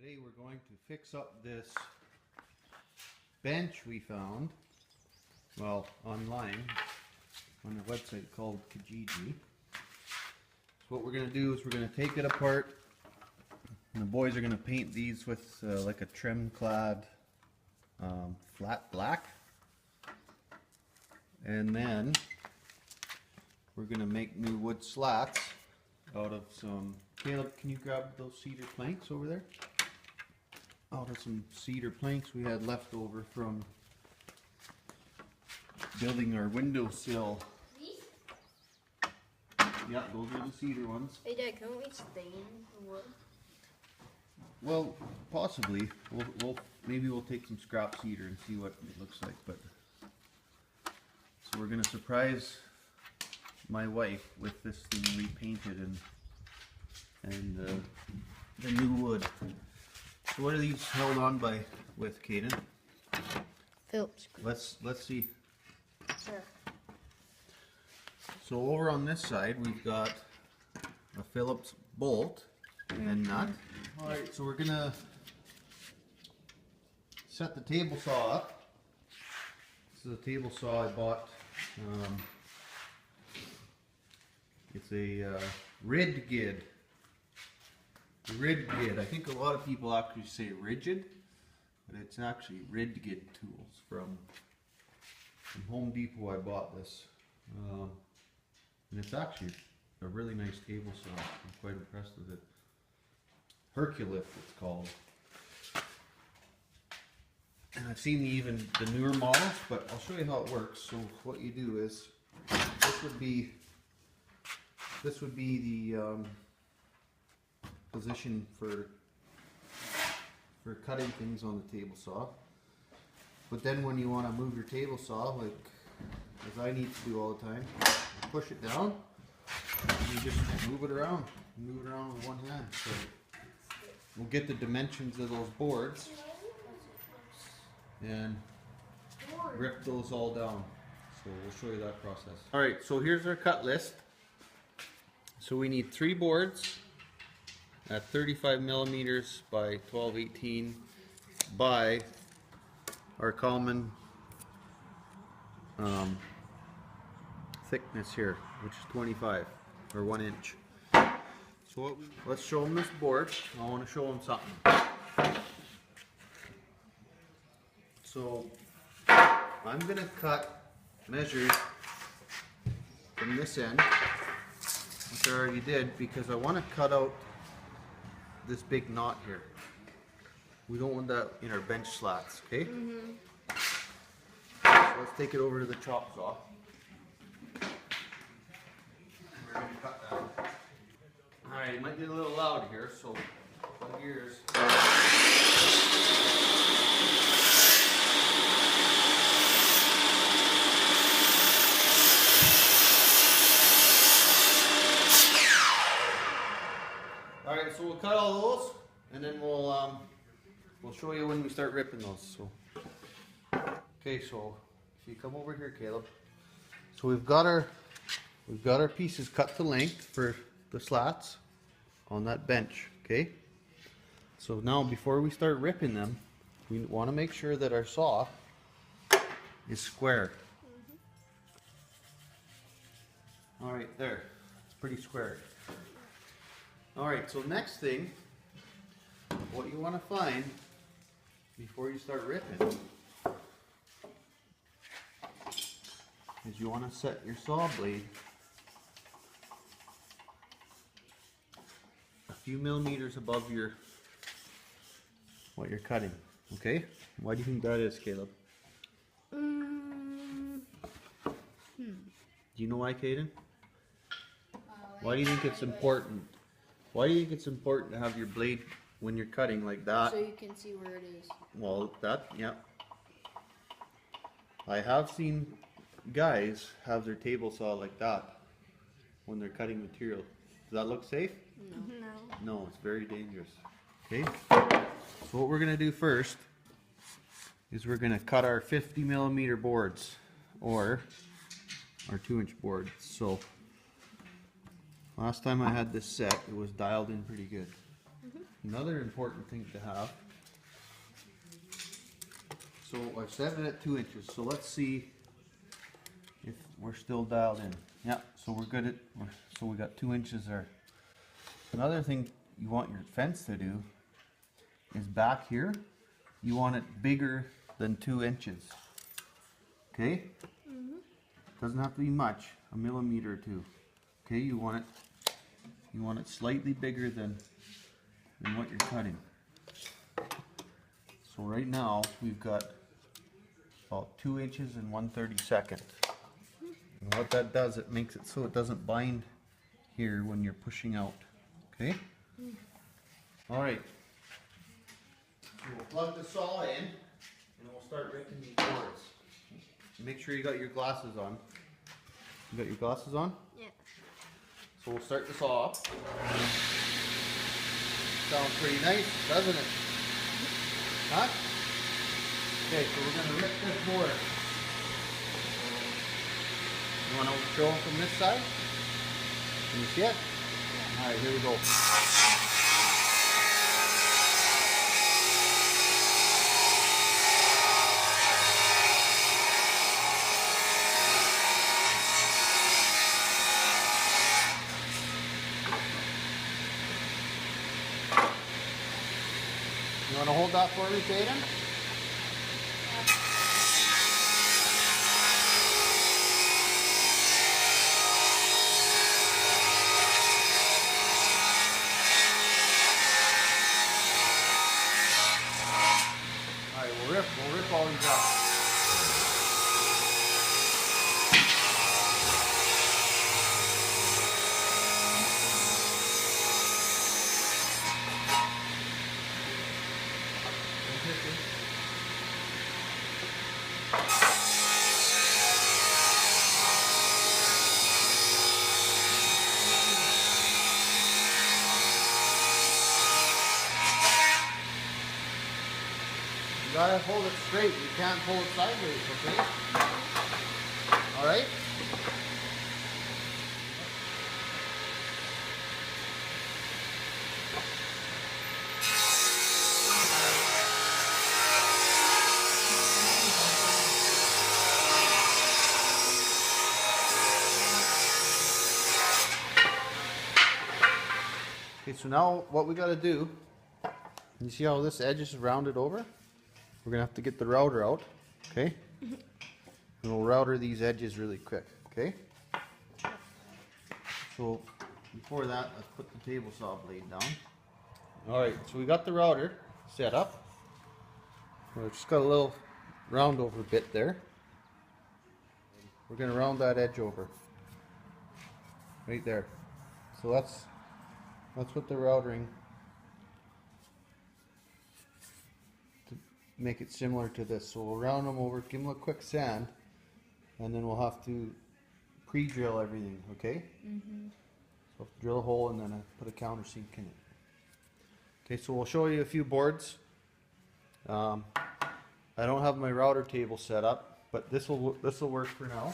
Today we're going to fix up this bench we found, well, online on a website called Kijiji. So what we're going to do is we're going to take it apart, and the boys are going to paint these with like a trim clad flat black, and then we're going to make new wood slats out of some, Caleb, can you grab those cedar planks over there? Out of some cedar planks we had left over from building our windowsill. These? Yeah, those are the cedar ones. Hey Dad, can we stain the wood? Well, possibly. Maybe we'll take some scrap cedar and see what it looks like. But so we're gonna surprise my wife with this thing repainted and the new wood. So what are these held on by with, Caden? Phillips. Let's see. Sure. So over on this side we've got a Phillips bolt and nut. Alright, so we're gonna set the table saw up. This is a table saw I bought. It's a Ridgid. Ridgid. I think a lot of people actually say rigid, but it's actually Ridgid tools from Home Depot. I bought this, and it's actually a really nice table saw. I'm quite impressed with it. Herculith, it's called. And I've seen even the newer models, but I'll show you how it works. So what you do is, this would be the position for cutting things on the table saw. But then when you want to move your table saw, like as I need to do all the time, you push it down and you just move it around with one hand. So we'll get the dimensions of those boards and rip those all down. So we'll show you that process. Alright, so here's our cut list. So we need 3 boards at 35 millimeters by 12-18 by our common thickness here, which is 25 or 1 inch. So let's show them this board. I want to show them something. So I'm going to cut measures from this end, which I already did, because I want to cut out this big knot here. We don't want that in our bench slats, okay? So let's take it over to the chop saw. We're going to cut that. Alright, it might get a little loud here, so plug your ears. Alright, so we'll cut all those, and then we'll show you when we start ripping those. So, okay, so if you come over here, Caleb. So we've got our pieces cut to length for the slats on that bench. Okay. So now before we start ripping them, we want to make sure that our saw is square. All right, there. It's pretty square. Alright, so next thing, what you want to find before you start ripping is you want to set your saw blade a few millimeters above what you're cutting. Okay? Why do you think that is, Caleb? Do you know why, Caden? Why do you think it's important? Why do you think it's important to have your blade when you're cutting like that? So you can see where it is. Well, yeah. I have seen guys have their table saw like that when they're cutting material. Does that look safe? No. No, it's very dangerous. Okay? So what we're going to do first is we're going to cut our 50 millimeter boards, or our 2-inch boards. So last time I had this set, it was dialed in pretty good. another important thing to have. So I've set it at 2 inches. So let's see if we're still dialed in. Yeah, so we're good at, so we got 2 inches there. Another thing you want your fence to do is back here, you want it bigger than 2 inches. Okay? Doesn't have to be much, a millimeter or two. Okay, you want it slightly bigger than what you're cutting. So right now we've got about 2 inches and 1/32. And what that does, it makes it so it doesn't bind here when you're pushing out. Okay? All right. So we'll plug the saw in and we'll start ripping these boards. Make sure you got your glasses on. You got your glasses on? Yeah. So we'll start the saw up. Sounds pretty nice, doesn't it? Huh? Okay, so we're going to rip this board. You want to show them from this side? Can you see it? Yeah. Alright, here we go. You want to hold that for me, Cedar? Alright, we'll rip all these up. You gotta hold it straight. You can't pull it sideways, okay? Alright? Okay, so now what we gotta do, you see how this edge is rounded over? We're gonna have to get the router out, okay? And we'll router these edges really quick, okay? So before that, let's put the table saw blade down. Alright, so we got the router set up. We've just got a little round over bit there. We're gonna round that edge over. Right there. So that's what the routering, to make it similar to this. So we'll round them over, give them a quick sand, and then we'll have to pre-drill everything, okay? So we'll have to drill a hole and then put a countersink in it. Okay, so we'll show you a few boards. I don't have my router table set up, but this will work for now.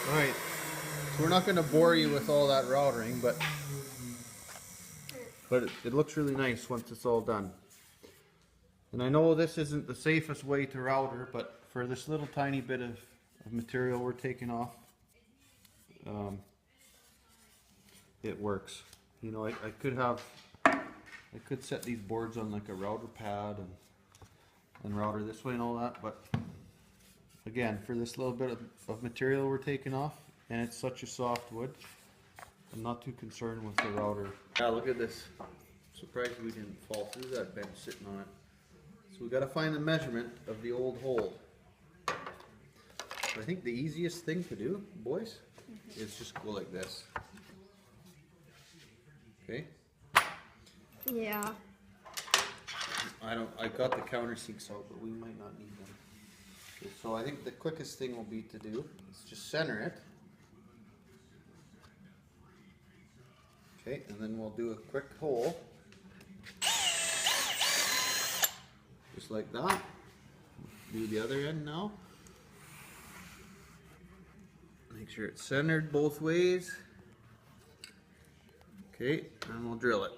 Alright, so we're not going to bore you with all that routering, but it looks really nice once it's all done. And I know this isn't the safest way to router, but for this little tiny bit of material we're taking off, it works. you know, I could set these boards on like a router pad and router this way and all that, but again, for this little bit of material we're taking off, and it's such a soft wood, I'm not too concerned with the router. Yeah, look at this. Surprised we didn't fall through that bench sitting on it. So we got to find the measurement of the old hole. I think the easiest thing to do, boys, is just go like this. Okay? Yeah. I got the countersinks out, but we might not need them. Okay, so I think the quickest thing will be to do is just center it. Okay, and then we'll do a quick hole. Just like that. Do the other end now. Make sure it's centered both ways. Okay, and we'll drill it.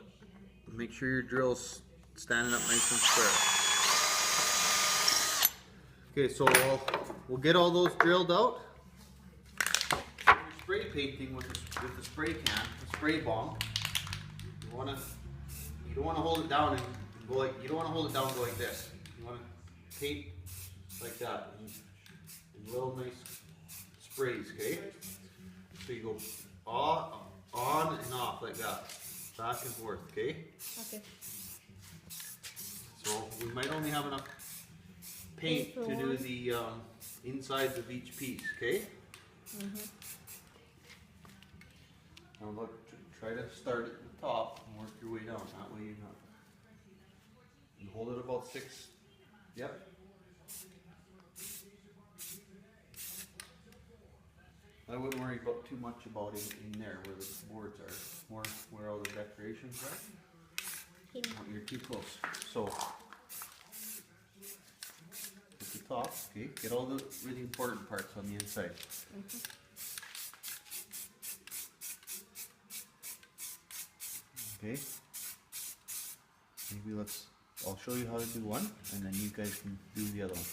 Make sure your drill's standing up nice and square. Okay, so we'll get all those drilled out. You're spray painting with the spray can, the spray bomb. You don't want to hold it down and go like this. You want to paint like that in little nice sprays, okay? So you go on and off like that, back and forth, okay? Okay. So we might only have enough paint to do the insides of each piece, okay? Now look, try to start at the top and work your way down. That way you're not. You hold it about 6. Yep. I wouldn't worry about too much about it in there where the boards are, more where all the decorations are. You're too close. So at the top, okay, get all the really important parts on the inside. Okay. Maybe I'll show you how to do one, and then you guys can do the other one.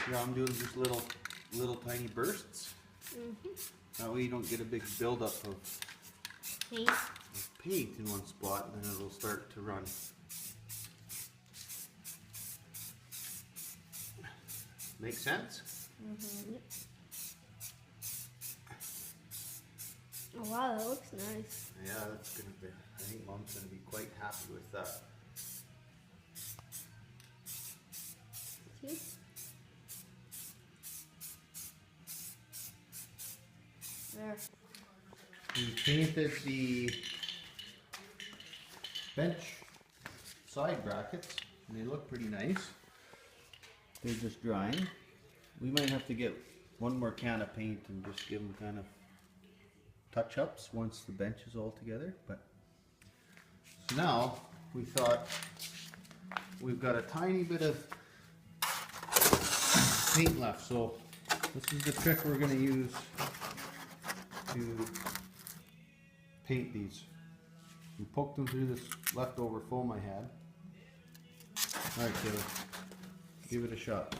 Here I'm doing just little tiny bursts. That way you don't get a big buildup of paint in one spot, and then it'll start to run. Make sense? Oh wow, that looks nice. Yeah, that's gonna be. I think Mom's gonna be quite happy with that. See? There. We painted the bench side brackets, and they look pretty nice. They're just drying. We might have to get one more can of paint and just give them kind of touch-ups once the bench is all together. But so now we thought we've got a tiny bit of paint left, so this is the trick we're going to use to paint these. We poked them through this leftover foam I had. Alright, Cedar, give it a shot.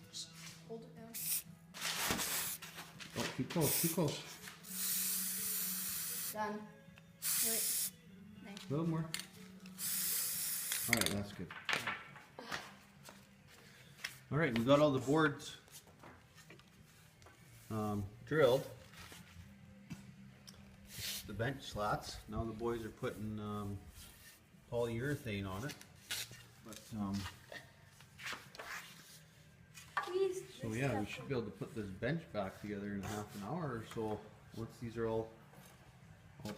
Just hold it down. Oh, too close, too close. Done. Wait. A little more. Alright, that's good. Alright, we got all the boards drilled. The bench slats. Now the boys are putting polyurethane on it. But so yeah, we should be able to put this bench back together in half an hour or so once these are all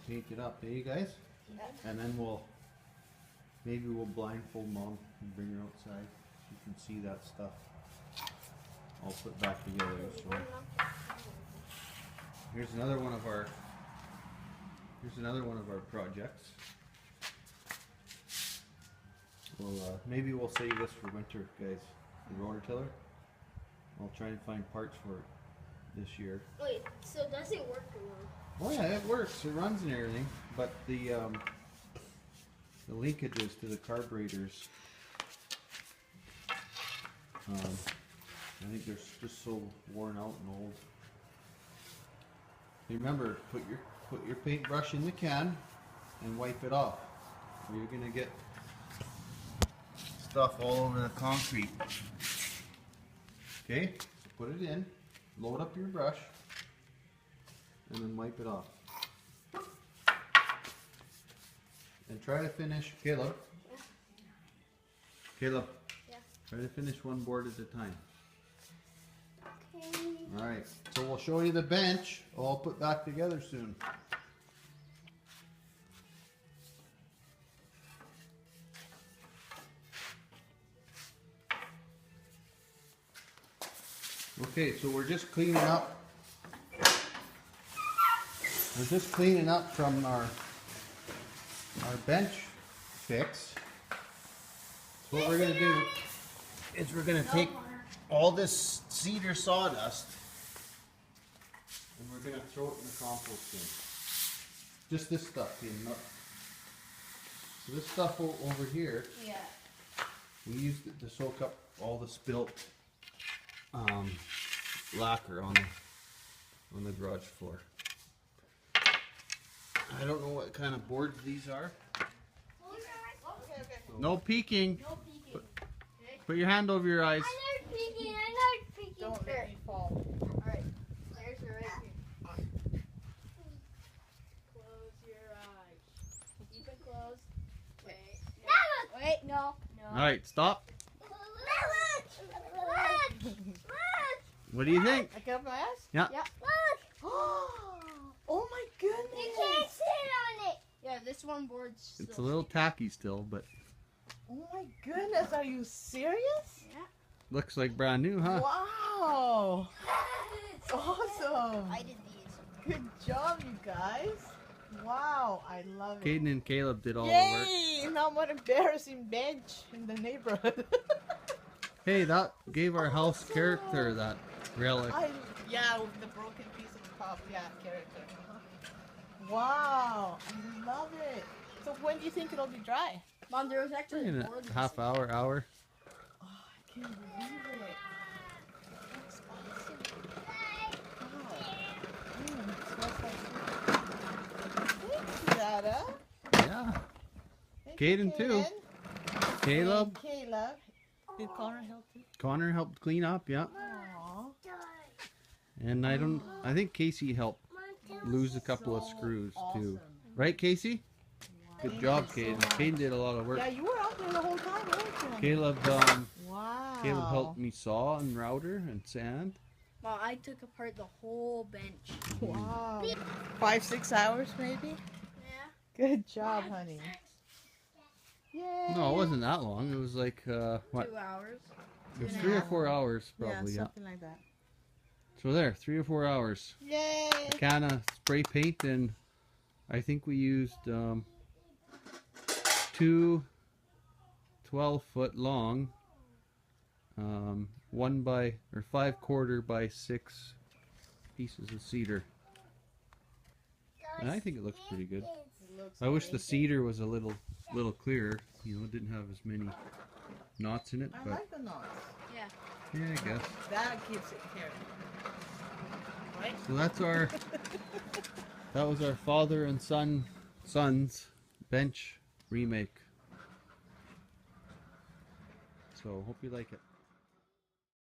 painted up, eh, you guys? Yeah. And then maybe we'll blindfold Mom and bring her outside so you can see that stuff all put back together. So here's another one of our projects. Well, maybe we'll save this for winter, guys. The rotor tiller. I'll try and find parts for it this year. Wait, so does it work or not? Oh yeah, it works. It runs and everything, but the linkages to the carburetors, I think they're just so worn out and old. You remember, put your paintbrush in the can and wipe it off. Or you're gonna get stuff all over the concrete. Okay, so put it in, load up your brush, and then wipe it off. And try to finish, Caleb. Caleb, Yeah. try to finish one board at a time. Okay. Alright, so we'll show you the bench all put back together soon. Okay, so we're just cleaning up. We're just cleaning up from our bench fix. So what we're gonna do is we're gonna take all this cedar sawdust and we're gonna throw it in the compost bin. Just this stuff, so this stuff over here, Yeah. we used it to soak up all the spilt lacquer on the garage floor. I don't know what kind of boards these are. Okay. No peeking. No peeking. Put your hand over your eyes. I'm not peeking. I'm not peeking. Don't let me fall. Alright. There's the right here. Close your eyes. Keep it closed. Wait. Never. Wait, no. Alright, stop. What do you think? I got my ass? Yeah. Yeah. Oh my goodness. You can't sit on it. Yeah, this one board's It's a still little tacky still, but Oh my goodness. Are you serious? Yeah. looks like brand new, huh? Wow. Awesome. I did these. Good job, you guys. Wow. I love it. Caden and Caleb did all the Yay! Not one embarrassing bench in the neighborhood. work. Hey, that gave our house character, that relic. Yeah, with the broken piece of the top. Yeah, character. Wow. I love it. So when do you think it'll be dry? Mom, there was actually In a a board half hour. Oh, I can't believe it. That's awesome. Wow. Thanks, Dada. Yeah. Thank you, Caden too. Caden. Caleb, And Caleb. Did Connor help too? Connor helped clean up, yeah. Aww. And I think Casey helped lose a couple of screws too. Right, Casey? Good job, Caden. Caden did a lot of work. Yeah, you were out there the whole time, weren't you? Caleb Wow. helped me saw and router and sand. Mom, I took apart the whole bench. Wow. 5-6 hours maybe? Yeah. Good job, honey. Yay. No, it wasn't that long. It was like, 2 hours. it was 3 or 4 hours probably, yeah. something like that. So there, 3 or 4 hours. Yay. A can of spray paint, and I think we used 2 12-foot long 5/4 by 6 pieces of cedar. And I think it looks pretty good. It looks I wish the amazing. cedar was a little clearer. You know, it didn't have as many knots in it, I but like the knots. Yeah. yeah, I guess. That keeps it here. Right? So that was our father and son's bench remake. So hope you like it.